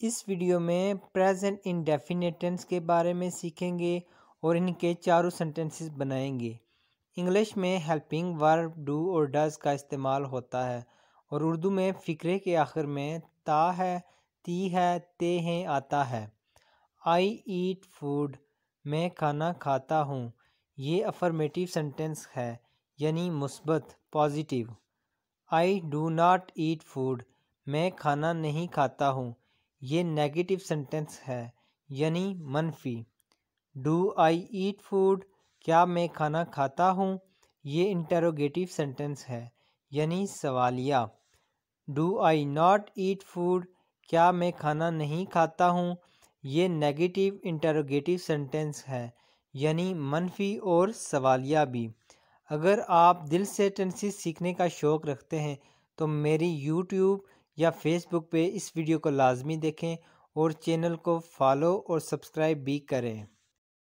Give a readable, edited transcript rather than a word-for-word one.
اس video میں present indefinite tennis کے بارے میں سیکھیں گے اور ان کے چاروں سینٹنسز بنائیں گے۔ انگلش میں ہیلپنگ ورب ڈو اور ڈز کا استعمال ہوتا ہے اور اردو میں فقرے کے آخر میں تا ہے، تی ہے، تے ہیں آتا ہے۔ آئی ایٹ فوڈ، میں کھانا کھاتا ہوں، یہ افرمیٹیو سینٹنس ہے یعنی مثبت positive. I do not eat food, میں کھانا نہیں کھاتا ہوں، یہ نیگیٹو سینٹنس ہے یعنی منفی۔ ڈو آئی ایٹ فوڈ، کیا میں کھانا کھاتا ہوں، یہ انٹروگیٹو سینٹنس ہے یعنی سوالیہ۔ Do I not eat food, کیا میں کھانا نہیں کھاتا ہوں، یہ نیگیٹو انٹروگیٹو سینٹنس ہے یعنی منفی اور سوالیہ بھی۔ اگر آپ دل سے ٹینسز سیکھنے کا شوق رکھتے ہیں تو میری یوٹیوب یا فیس بک پہ اس ویڈیو کو لازمی دیکھیں اور چینل کو فالو اور سبسکرائب بھی کریں۔